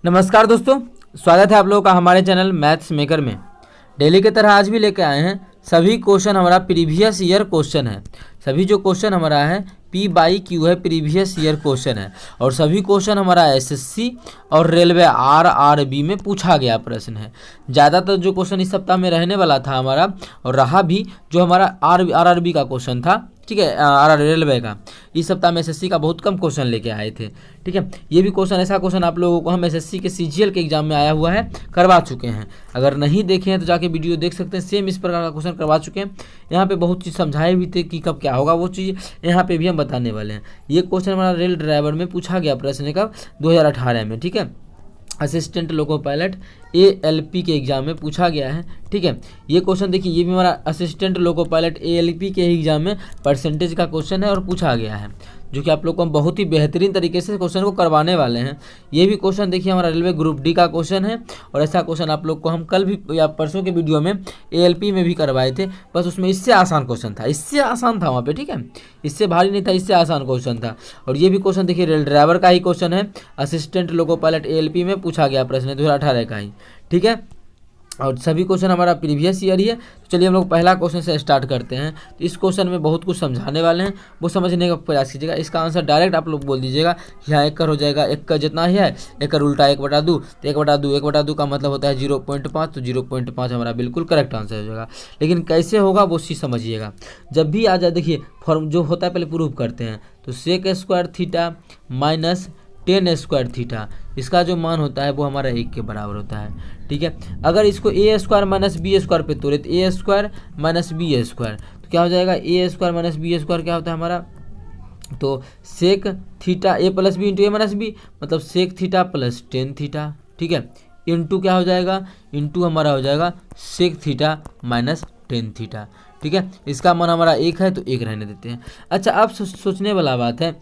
नमस्कार दोस्तों, स्वागत है आप लोगों का हमारे चैनल मैथ्स मेकर में। डेली की तरह आज भी लेके आए हैं सभी क्वेश्चन हमारा प्रीवियस ईयर क्वेश्चन है। सभी जो क्वेश्चन हमारा है P/Q है, प्रीवियस ईयर क्वेश्चन है। और सभी क्वेश्चन हमारा एसएससी और रेलवे RRB में पूछा गया प्रश्न है। ज़्यादातर जो क्वेश्चन इस सप्ताह में रहने वाला था हमारा, और रहा भी, जो हमारा RRB का क्वेश्चन था, ठीक है, रेलवे का। इस सप्ताह में एसएससी का बहुत कम क्वेश्चन लेके आए थे, ठीक है। ये भी क्वेश्चन, ऐसा क्वेश्चन आप लोगों को हम एसएससी के CGL के एग्जाम में आया हुआ है, करवा चुके हैं। अगर नहीं देखे हैं तो जाके वीडियो देख सकते हैं। सेम इस प्रकार का क्वेश्चन करवा चुके हैं। यहाँ पे बहुत चीज़ समझाए भी थे कि कब क्या होगा, वो चीज़ यहाँ पे भी हम बताने वाले हैं। ये क्वेश्चन हमारा रेल ड्राइवर में पूछा गया प्रश्न कब, 2018 में, ठीक है। असिस्टेंट लोको पायलट ALP के एग्जाम में पूछा गया है, ठीक है। ये क्वेश्चन देखिए, ये भी हमारा असिस्टेंट लोको पायलट ALP के एग्जाम में परसेंटेज का क्वेश्चन है और पूछा गया है, जो कि आप लोग को हम बहुत ही बेहतरीन तरीके से क्वेश्चन को करवाने वाले हैं। ये भी क्वेश्चन देखिए हमारा रेलवे ग्रुप D का क्वेश्चन है, और ऐसा क्वेश्चन आप लोग को हम कल भी या परसों के वीडियो में ALP में भी करवाए थे। बस उसमें इससे आसान क्वेश्चन था, इससे आसान था वहाँ पे, ठीक है। इससे भारी नहीं था, इससे आसान क्वेश्चन था। और ये भी क्वेश्चन देखिए रेल ड्राइवर का ही क्वेश्चन है, असिस्टेंट लोको पायलट ALP में पूछा गया प्रश्न है, 2018 का ही, ठीक है। और सभी क्वेश्चन हमारा प्रीवियस ईयर ही है। तो चलिए हम लोग पहला क्वेश्चन से स्टार्ट करते हैं। तो इस क्वेश्चन में बहुत कुछ समझाने वाले हैं, वो समझने का प्रयास कीजिएगा। इसका आंसर डायरेक्ट आप लोग बोल दीजिएगा। यहाँ 1 हो जाएगा, 1 का जितना ही है 1 उल्टा 1/2, तो 1/2 का मतलब होता है 0.5, तो 0.5 हमारा बिल्कुल करेक्ट आंसर हो जाएगा। लेकिन कैसे होगा वो चीज़ समझिएगा। जब भी आ जाए, देखिए फॉर्म जो होता है पहले प्रूफ करते हैं। तो sec² theta minus tan² theta, इसका जो मान होता है वो हमारा 1 के बराबर होता है, ठीक है। अगर इसको a² माइनस b² पे तोड़े तो a² माइनस b², तो क्या हो जाएगा, a² माइनस b² क्या होता है हमारा, तो sec theta a plus B into a minus B, मतलब sec theta plus tan theta, ठीक है। इंटू क्या हो जाएगा, इंटू हमारा हो जाएगा sec theta minus ten theta, ठीक है। इसका मान हमारा 1 है तो 1 रहने देते हैं। अच्छा, अब सोचने वाला बात है,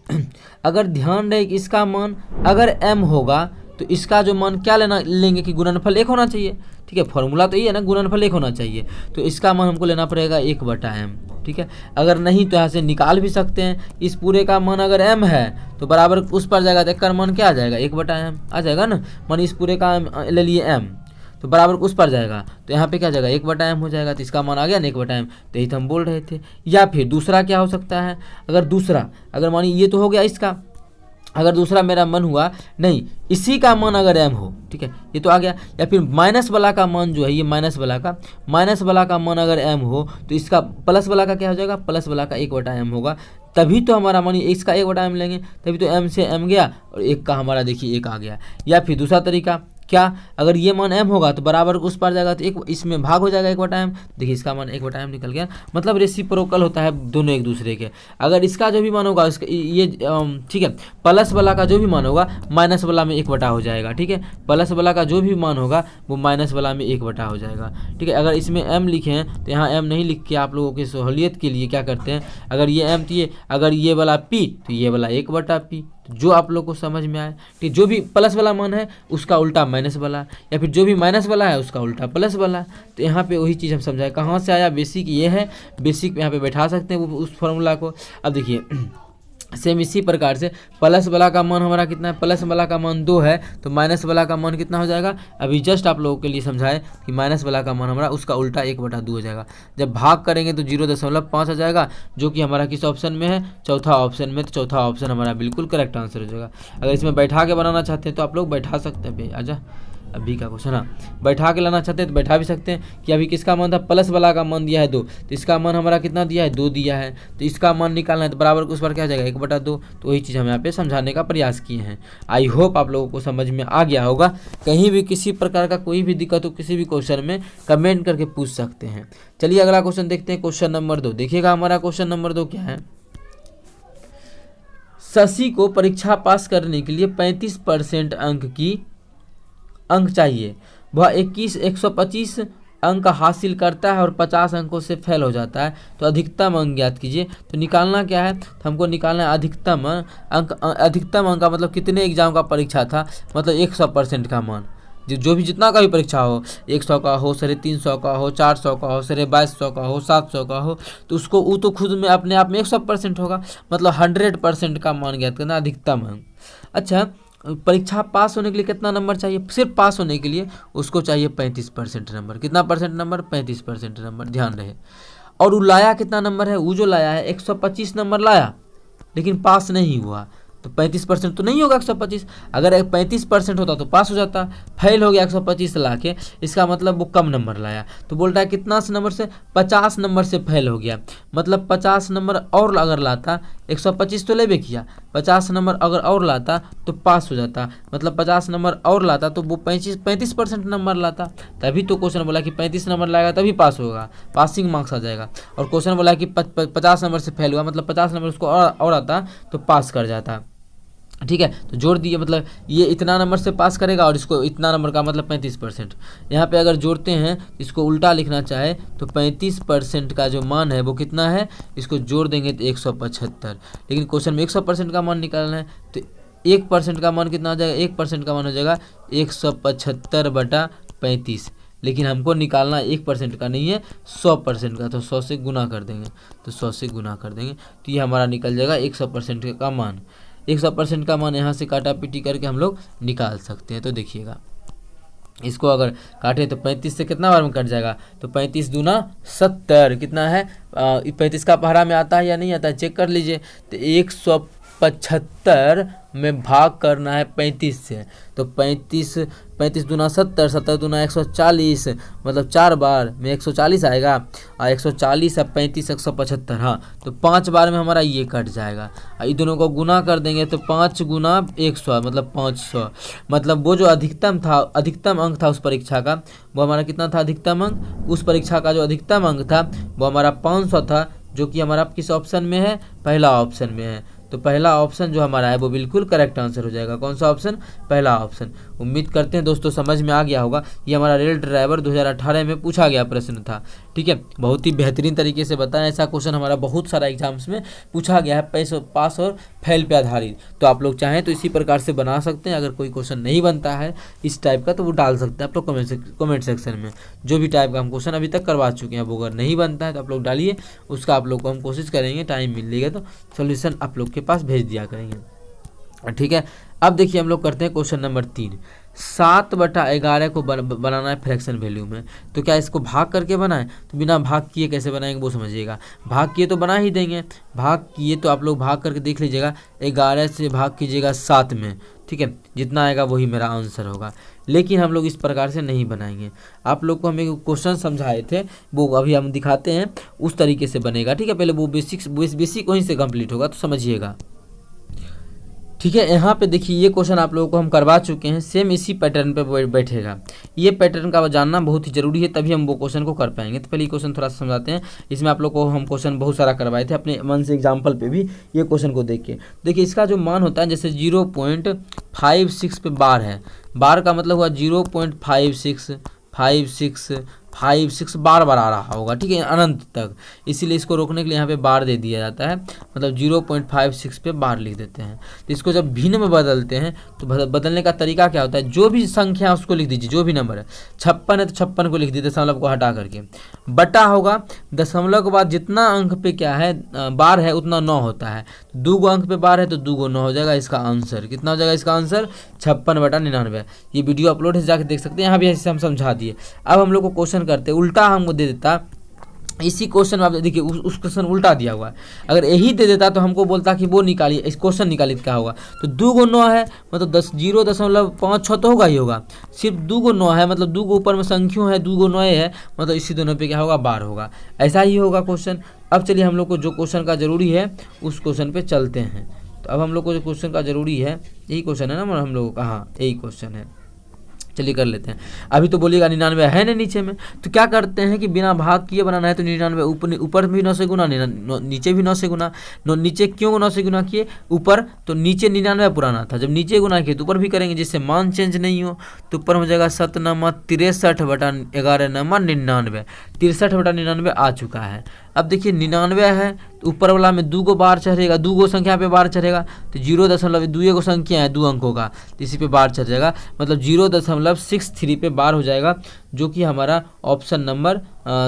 अगर ध्यान रहे कि इसका मान अगर m होगा तो इसका जो मान क्या लेंगे कि गुणनफल 1 होना चाहिए, ठीक है। फॉर्मूला तो ये है ना, गुणनफल 1 होना चाहिए। तो इसका मान हमको लेना पड़ेगा 1/m, ठीक है। अगर नहीं तो यहाँ से निकाल भी सकते हैं। इस पूरे का मान अगर m है तो बराबर उस पर जाएगा, तो इसका मान क्या आ जाएगा, 1/m आ जाएगा ना। मान इस पूरे का ले लिए m, तो बराबर उस पर जाएगा, तो यहाँ पे क्या जाएगा, 1/m हो जाएगा। तो इसका मान आ गया ना 1/m, तो यही तो हम बोल रहे थे। या फिर दूसरा क्या हो सकता है, अगर मानिए ये तो हो गया इसका, अगर दूसरा मेरा मन हुआ नहीं, इसी का मान अगर m हो, ठीक है, ये तो आ गया। या फिर माइनस वाला का मान जो है, ये माइनस वाला का मान अगर m हो, तो इसका प्लस वाला का क्या हो जाएगा, प्लस वाला का 1/m होगा। तभी तो हमारा मानिए इसका 1/m लेंगे, तभी तो m से m गया और 1 का हमारा देखिए 1 आ गया। या फिर दूसरा तरीका क्या, अगर ये मान m होगा तो बराबर उस पर जाएगा, तो 1 इसमें भाग हो जाएगा 1/m, देखिए इसका मान 1/m निकल गया। मतलब रेसिप्रोकल होता है दोनों एक दूसरे के। अगर इसका जो भी मान होगा इसका ये ठीक है, प्लस वाला का जो भी मान होगा माइनस वाला में 1/, हो जाएगा, ठीक है। प्लस वाला का जो भी मान होगा वो माइनस वाला में 1/, हो जाएगा, ठीक है। अगर इसमें m लिखे हैं तो यहाँ m नहीं लिख के आप लोगों की सहूलियत के लिए क्या करते हैं, अगर ये m, तो ये, अगर ये वाला p तो ये वाला 1/p, जो आप लोग को समझ में आए, ठीक। जो भी प्लस वाला मान है उसका उल्टा माइनस वाला, या फिर जो भी माइनस वाला है उसका उल्टा प्लस वाला। तो यहाँ पे वही चीज़ हम समझाए। कहाँ से आया, बेसिक ये है, बेसिक यहाँ पे बैठा सकते हैं वो उस फॉर्मूला को। अब देखिए सेम इसी प्रकार से प्लस वाला का मान हमारा कितना है, प्लस वाला का मान 2 है, तो माइनस वाला का मान कितना हो जाएगा। अभी जस्ट आप लोगों के लिए समझाए कि माइनस वाला का मान हमारा उसका उल्टा 1/2 हो जाएगा। जब भाग करेंगे तो 0.5 आ जाएगा, जो कि हमारा किस ऑप्शन में है, चौथा ऑप्शन में। तो चौथा ऑप्शन हमारा बिल्कुल करेक्ट आंसर हो जाएगा। अगर इसमें बैठा के बनाना चाहते हैं तो आप लोग बैठा सकते हैं। आजा अभी का क्वेश्चन, हाँ, बैठा के लाना चाहते हैं तो बैठा भी सकते हैं कि अभी किसका मान था, प्लस वाला का मान दिया है 2, तो इसका मान हमारा कितना दिया है, 2 दिया है। तो इसका मान निकालना है तो बराबर उस पर क्या हो जाएगा, 1/2। तो वही चीज़ हम यहाँ पे समझाने का प्रयास किए हैं। आई होप आप लोगों को समझ में आ गया होगा। कहीं भी किसी प्रकार का कोई भी दिक्कत हो किसी भी क्वेश्चन में कमेंट करके पूछ सकते हैं। चलिए अगला क्वेश्चन देखते हैं, क्वेश्चन नंबर 2। देखिएगा हमारा क्वेश्चन नंबर 2 क्या है। शशि को परीक्षा पास करने के लिए 35% अंक चाहिए। वह 125 अंक हासिल करता है और 50 अंकों से फेल हो जाता है, तो अधिकतम अंक ज्ञात कीजिए। तो निकालना क्या है, तो हमको निकालना है अधिकतम अंक। अधिकतम अंक का मतलब कितने एग्जाम का परीक्षा था, मतलब 100% का मान। जो भी जितना का भी परीक्षा हो, 100 का हो, 350 का हो, 400 का हो, 2200 का हो, 700 का हो, तो उसको वो तो खुद में अपने आप में 100% होगा, मतलब 100% का मान ज्ञात करना अधिकतम अंक। अच्छा, परीक्षा पास होने के लिए कितना नंबर चाहिए, सिर्फ पास होने के लिए उसको चाहिए 35% नंबर। कितना परसेंट नंबर, 35% नंबर, ध्यान रहे। और वो लाया कितना नंबर है, वो जो लाया है 125 नंबर लाया, लेकिन पास नहीं हुआ, तो 35% तो नहीं होगा 125। अगर 35% होता तो पास हो जाता, फेल हो गया 125 ला के, इसका मतलब वो कम नंबर लाया। तो बोल रहा है कितना से नंबर से, 50 नंबर से फेल हो गया, मतलब 50 नंबर और अगर लाता, 125 तो लेबे किया, 50 नंबर अगर और लाता तो पास हो जाता, मतलब 50 नंबर और लाता तो वो 35% नंबर लाता। तभी तो क्वेश्चन बोला कि 35 नंबर लाएगा तभी पास होगा, पासिंग मार्क्स आ जाएगा। और क्वेश्चन बोला कि 50 नंबर से फेल हुआ, मतलब 50 नंबर उसको और आता तो पास कर जाता। ठीक है, तो जोड़ दिए, मतलब ये इतना नंबर से पास करेगा और इसको इतना नंबर का मतलब 35%। यहाँ पे अगर जोड़ते हैं, इसको उल्टा लिखना चाहे तो 35% का जो मान है वो कितना है, इसको जोड़ देंगे तो 175। लेकिन क्वेश्चन में 100% का मान निकालना है, तो 1% का मान कितना हो जाएगा, 1% का मान हो जाएगा 175/35। लेकिन हमको निकालना 1% का नहीं है, 100% का, तो 100 से गुना कर देंगे, तो 100 से गुना कर देंगे तो ये हमारा निकल जाएगा 100% का मान। 100% का मान यहाँ से काटा पीटी करके हम लोग निकाल सकते हैं। तो देखिएगा, इसको अगर काटे तो 35 से कितना बार में कट जाएगा, तो 35 दूना 70, कितना है 35 का पहाड़ा में आता है या नहीं आता है, चेक कर लीजिए। तो 175 में भाग करना है 35 से, तो 35 दूना 70, 70 दूना 140, मतलब 4 बार में 140 आएगा, और 140 अब 35 175, हाँ, तो 5 बार में हमारा ये कट जाएगा। ये दोनों को गुना कर देंगे तो 5 गुना 100 मतलब 500, मतलब वो जो अधिकतम था, अधिकतम अंक था उस परीक्षा का, वो हमारा कितना था, अधिकतम अंक उस परीक्षा का जो अधिकतम अंक था वो हमारा 500 था, जो कि हमारा किस ऑप्शन में है, पहला ऑप्शन में है। तो पहला ऑप्शन जो हमारा है वो बिल्कुल करेक्ट आंसर हो जाएगा। कौन सा ऑप्शन, पहला ऑप्शन। उम्मीद करते हैं दोस्तों समझ में आ गया होगा। ये हमारा रेल ड्राइवर 2018 में पूछा गया प्रश्न था। ठीक है, बहुत ही बेहतरीन तरीके से बताया। ऐसा क्वेश्चन हमारा बहुत सारा एग्जाम्स में पूछा गया है, पास और फेल पे आधारित। तो आप लोग चाहें तो इसी प्रकार से बना सकते हैं। अगर कोई क्वेश्चन नहीं बनता है इस टाइप का तो वो डाल सकते हैं आप लोग कमेंट सेक्शन में। जो भी टाइप का हम क्वेश्चन अभी तक करवा चुके हैं, वो अगर नहीं बनता है तो आप लोग डालिए, उसका आप लोग को हम कोशिश करेंगे, टाइम मिलेगा तो सोल्यूशन आप लोग के पास भेज दिया करेंगे। ठीक है, अब देखिए हम लोग करते हैं क्वेश्चन नंबर 3। 7/11 को बनाना है फ्रैक्शन वैल्यू में। तो क्या इसको भाग करके बनाएं, तो बिना भाग किए कैसे बनाएंगे वो समझिएगा। भाग किए तो बना ही देंगे, भाग किए तो आप लोग भाग करके देख लीजिएगा, 11 से भाग कीजिएगा 7 में। ठीक है, जितना आएगा वही मेरा आंसर होगा। लेकिन हम लोग इस प्रकार से नहीं बनाएंगे। आप लोग को हम एक क्वेश्चन समझाए थे, वो अभी हम दिखाते हैं, उस तरीके से बनेगा। ठीक है, पहले वो बेसिक वहीं से कंप्लीट होगा, तो समझिएगा। ठीक है, यहाँ पे देखिए ये क्वेश्चन आप लोगों को हम करवा चुके हैं, सेम इसी पैटर्न पे बैठेगा। ये पैटर्न का जानना बहुत ही जरूरी है, तभी हम वो क्वेश्चन को कर पाएंगे। तो पहले ये क्वेश्चन थोड़ा सा समझाते हैं। इसमें आप लोग को हम क्वेश्चन बहुत सारा करवाए थे अपने मन से, एग्जाम्पल पे भी ये क्वेश्चन को देख के। देखिए इसका जो मान होता है, जैसे 0.56 पे बार है, बार का मतलब हुआ 0.56 बार बार आ रहा होगा। ठीक है, अनंत तक, इसीलिए इसको रोकने के लिए यहाँ पे बार दे दिया जाता है, मतलब 0.56 पे बार लिख देते हैं। तो इसको जब भिन्न में बदलते हैं तो बदलने का तरीका क्या होता है, जो भी संख्या उसको लिख दीजिए, जो भी नंबर है। 56 है तो 56 को लिख दीजिए, दशमलव को हटा करके। बटा होगा, दशमलव के बाद जितना अंक पे क्या है बार है उतना 9 होता है। तो 2 अंक पे बार है तो 2 9 हो जाएगा। इसका आंसर कितना हो जाएगा, इसका आंसर 56/99। ये वीडियो अपलोड है, जाके देख सकते हैं। यहाँ भी ऐसे हम समझा दिए। अब हम लोग को क्वेश्चन करते, उल्टा हमको दे देता। इसी क्वेश्चन में आप देखिए उस क्वेश्चन उल्टा दिया हुआ है। अगर यही दे देता तो हमको बोलता कि वो निकालिए, इस क्वेश्चन निकालिए, क्या होगा। तो 2 9 है, मतलब 0.56 तो होगा ही होगा। सिर्फ 2 9 है, मतलब 2 ऊपर में संख्या है, 2 9 है, मतलब इसी दोनों पे क्या होगा, बार होगा। ऐसा ही होगा क्वेश्चन। अब चलिए हम लोग को जो क्वेश्चन का जरूरी है उस क्वेश्चन पे चलते हैं। तो अब हम लोग को जो क्वेश्चन का जरूरी है, यही क्वेश्चन है ना हम लोगों का, हाँ यही क्वेश्चन है। चलिए कर लेते हैं। अभी तो बोलिएगा 99 है ना नीचे में, तो क्या करते हैं कि बिना भाग किए बनाना है तो 99 ऊपर भी 9 से गुना, नीचे भी 9 से गुना। नीचे क्यों 9 से गुना किए, ऊपर तो नीचे 99 पुराना था, जब नीचे गुना किए तो ऊपर भी करेंगे, जिससे मान चेंज नहीं हो। तो ऊपर हो जाएगा 7 9 63/11 9 99, 63/99 आ चुका है। अब देखिए 99 है तो ऊपर वाला में 2 बार चढ़ेगा, 2 संख्या पे बार चढ़ेगा, तो 0.2 संख्या है 2 अंकों का, तो इसी पे बार चढ़ जाएगा, मतलब 0.63 पे बार हो जाएगा। जो कि हमारा ऑप्शन नंबर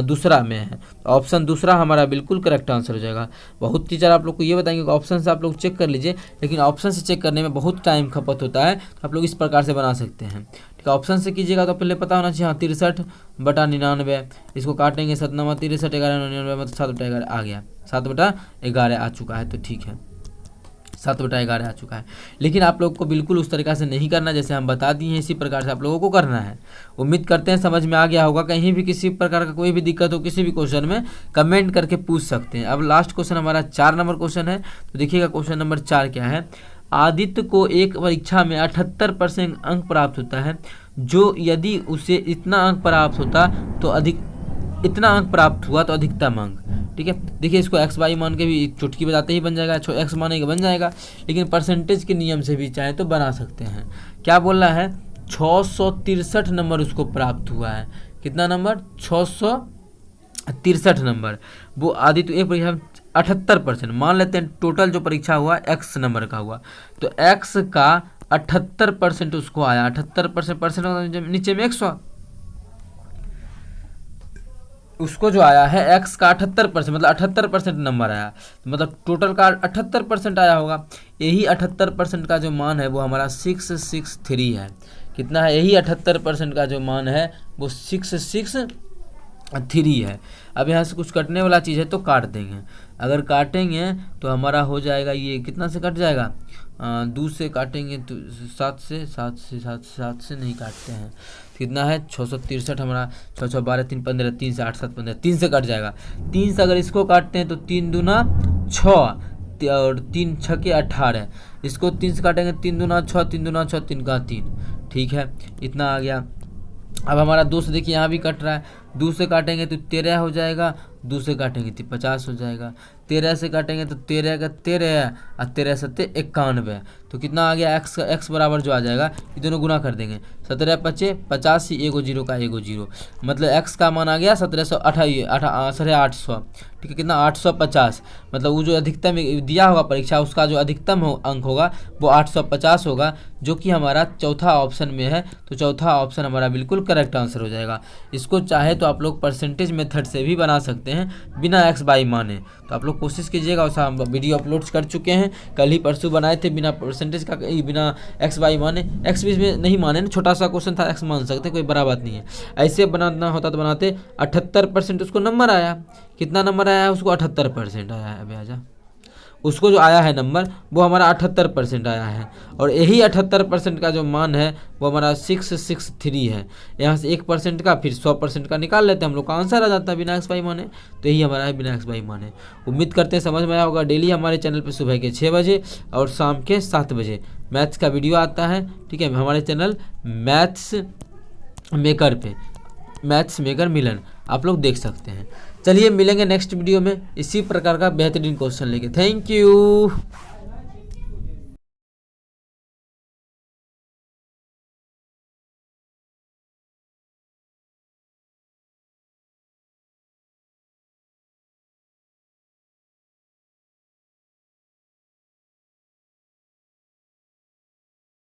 दूसरा में है। ऑप्शन दूसरा हमारा बिल्कुल करेक्ट आंसर हो जाएगा। बहुत टीचर आप लोग को ये बताएंगे कि ऑप्शन से आप लोग चेक कर लीजिए, लेकिन ऑप्शन से चेक करने में बहुत टाइम खपत होता है, तो आप लोग इस प्रकार से बना सकते हैं। ठीक है, ऑप्शन से कीजिएगा तो पहले पता होना चाहिए। हाँ, 63/99, इसको काटेंगे 7 9 63 11 99, मतलब 7/11 आ गया, 7/11 आ चुका है। तो ठीक है, 7/11 आ चुका है। लेकिन आप लोग को बिल्कुल उस तरीक़ा से नहीं करना जैसे हम बता दिए हैं, इसी प्रकार से आप लोगों को करना है। उम्मीद करते हैं समझ में आ गया होगा। कहीं भी किसी प्रकार का कोई भी दिक्कत हो किसी भी क्वेश्चन में कमेंट करके पूछ सकते हैं। अब लास्ट क्वेश्चन हमारा 4 नंबर क्वेश्चन है। तो देखिएगा क्वेश्चन नंबर 4 क्या है। आदित्य को एक परीक्षा में 78% अंक प्राप्त होता है, जो यदि उसे इतना अंक प्राप्त होता तो इतना अंक प्राप्त हुआ तो अधिकतम अंक। ठीक है, देखिए इसको एक्स वाई मान के भी चुटकी बजाते ही बन जाएगा, एक्स माने के बन जाएगा, लेकिन परसेंटेज के नियम से भी चाहे तो बना सकते हैं। क्या बोल रहा है, 663 नंबर उसको प्राप्त हुआ है। कितना नंबर, 663 नंबर। वो आदित्य एक परीक्षा में 78%, मान लेते हैं टोटल जो परीक्षा हुआ एक्स नंबर का हुआ, तो एक्स का 78% उसको आया। 78% नीचे में 100, उसको जो आया है एक्स का 78%, मतलब 78% नंबर आया, तो मतलब टोटल का 78% आया होगा। यही 78% का जो मान है वो हमारा 663 है। कितना है, यही 78% का जो मान है वो 663 है। अब यहाँ से कुछ कटने वाला चीज़ है तो काट देंगे। अगर काटेंगे तो हमारा हो जाएगा, ये कितना से कट जाएगा, 2 से काटेंगे तो 7 से नहीं काटते हैं। कितना है, 663 हमारा 6 6 12 3 15, 3 से 8 7 15, 3 से कट जाएगा। 3 से अगर इसको काटते हैं तो 3 दूना 6 और 3 6 के 18, इसको 3 से काटेंगे 3 दूना 6, 3 दूना 6, 3 का 3। ठीक है, इतना आ गया। अब हमारा 2 से देखिए यहाँ भी कट रहा है, 2 से काटेंगे तो 13 हो जाएगा, 2 से काटेंगे तो 50 हो जाएगा, 13 से काटेंगे तो 13 का 13 और 13 7 91। तो कितना आ गया, एक्स बराबर जो आ जाएगा, ये दोनों गुना कर देंगे, 17 5 85, एगो जीरो का एगो जीरो, मतलब एक्स का मान आ गया 800। ठीक है, कितना 850, मतलब वो जो अधिकतम दिया होगा परीक्षा उसका जो अधिकतम अंक होगा वो 850 होगा, जो कि हमारा चौथा ऑप्शन में है। तो चौथा ऑप्शन हमारा बिल्कुल करेक्ट आंसर हो जाएगा। इसको चाहे तो आप लोग परसेंटेज मेथड से भी बना सकते हैं बिना एक्स बाई माने। तो आप लोग कोशिश कीजिएगा, वैसा हम वीडियो अपलोड कर चुके हैं, कल ही परसों बनाए थे बिना परसेंटेज का, बिना एक्स बाई माने। एक्स भी इसमें नहीं माने ना, छोटा सा क्वेश्चन था, एक्स मान सकते, कोई बड़ा बात नहीं है। ऐसे बनाना होता तो बनाते। 78% उसको नंबर आया। कितना नंबर आया है उसको, 78% आया है। अभी आजा, उसको जो आया है नंबर वो हमारा 78% आया है, और यही 78% का जो मान है वो हमारा 663 है। यहाँ से 1% का फिर 100% का निकाल लेते हैं, हम लोग का आंसर आ जाता है बिना एक्स बाई माने। तो यही हमारा है बिना एक्स बाई माने। उम्मीद करते हैं समझ में आया होगा। डेली हमारे चैनल पे सुबह के 6 बजे और शाम के 7 बजे मैथ्स का वीडियो आता है। ठीक है, हमारे चैनल मैथ्स मेकर पे, मैथ्स मेकर मिलन, आप लोग देख सकते हैं। चलिए मिलेंगे नेक्स्ट वीडियो में इसी प्रकार का बेहतरीन क्वेश्चन लेके। Thank you.